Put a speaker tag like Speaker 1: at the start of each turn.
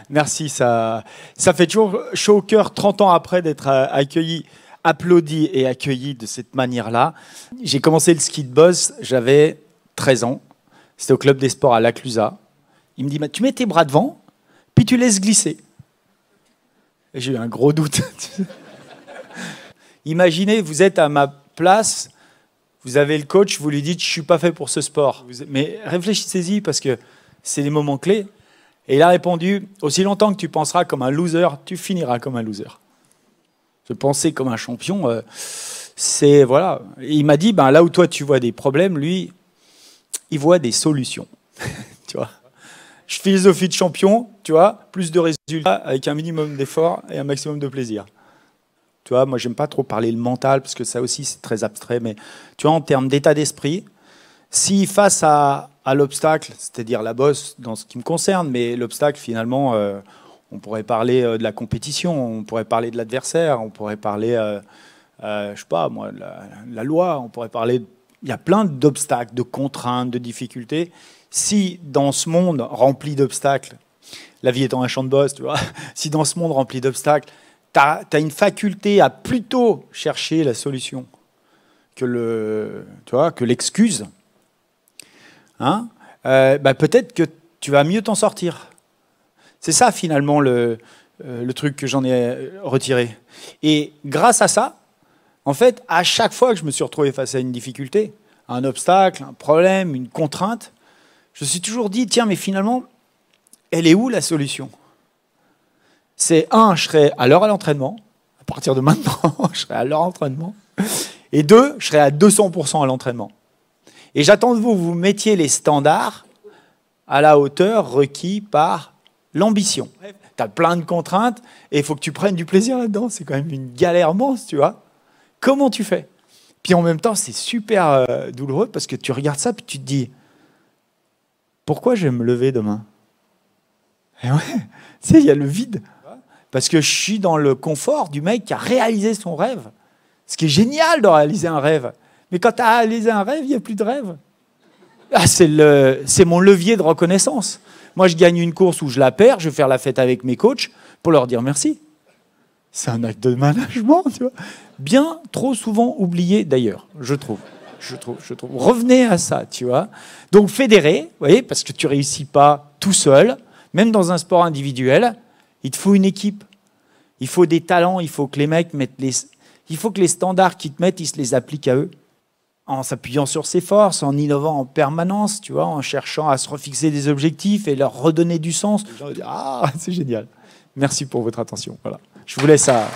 Speaker 1: Merci, ça fait toujours chaud au cœur 30 ans après d'être accueilli, applaudi et accueilli de cette manière-là. J'ai commencé le ski de boss, j'avais 13 ans. C'était au club des sports à La Clusaz. Il me dit, tu mets tes bras devant, puis tu laisses glisser. Et j'ai eu un gros doute. Imaginez, vous êtes à ma place, vous avez le coach, vous lui dites, je ne suis pas fait pour ce sport. Mais réfléchissez-y parce que c'est des moments clés. Et il a répondu, aussi longtemps que tu penseras comme un loser, tu finiras comme un loser. Se penser comme un champion, c'est, voilà. Et il m'a dit, là où toi tu vois des problèmes, lui, il voit des solutions. Tu vois. Je philosophie de champion, tu vois, plus de résultats avec un minimum d'efforts et un maximum de plaisir. Tu vois, moi, j'aime pas trop parler le mental parce que ça aussi, c'est très abstrait. Mais tu vois, en termes d'état d'esprit, si face à l'obstacle, c'est-à-dire la bosse dans ce qui me concerne, mais l'obstacle, finalement, on pourrait parler de la compétition, on pourrait parler de l'adversaire, on pourrait parler, je sais pas, moi, de la loi, on pourrait parler... Il y a plein d'obstacles, de contraintes, de difficultés. Si dans ce monde rempli d'obstacles, la vie étant un champ de boss, tu vois, si dans ce monde rempli d'obstacles, tu as une faculté à plutôt chercher la solution que l'excuse, hein, peut-être que tu vas mieux t'en sortir. C'est ça finalement le truc que j'en ai retiré. Et grâce à ça, en fait, à chaque fois que je me suis retrouvé face à une difficulté, un obstacle, un problème, une contrainte, je me suis toujours dit, tiens, mais finalement, elle est où la solution? C'est je serai à l'heure à l'entraînement. À partir de maintenant, je serai à l'heure à l'entraînement. Et 2, je serai à 200% à l'entraînement. Et j'attends de vous que vous mettiez les standards à la hauteur requis par l'ambition. Tu as plein de contraintes et il faut que tu prennes du plaisir là-dedans. C'est quand même une galère monstre, tu vois. Comment tu fais? Puis en même temps, c'est super douloureux parce que tu regardes ça puis tu te dis, pourquoi je vais me lever demain? Et ouais, tu sais, il y a le vide. Parce que je suis dans le confort du mec qui a réalisé son rêve. Ce qui est génial de réaliser un rêve. Mais quand tu as réalisé un rêve, il n'y a plus de rêve. Ah, c'est mon levier de reconnaissance. Moi, je gagne une course où je la perds, je vais faire la fête avec mes coachs pour leur dire merci. C'est un acte de management, tu vois. Bien trop souvent oublié d'ailleurs, je trouve. Revenez à ça, tu vois. Donc fédérer, vous voyez, parce que tu ne réussis pas tout seul, même dans un sport individuel, il te faut une équipe. Il faut des talents, il faut que les mecs il faut que les standards qu'ils te mettent, ils se les appliquent à eux. En s'appuyant sur ses forces, en innovant en permanence, tu vois, en cherchant à se refixer des objectifs et leur redonner du sens. Les gens disent, ah, c'est génial. Merci pour votre attention. Voilà. Je vous laisse à...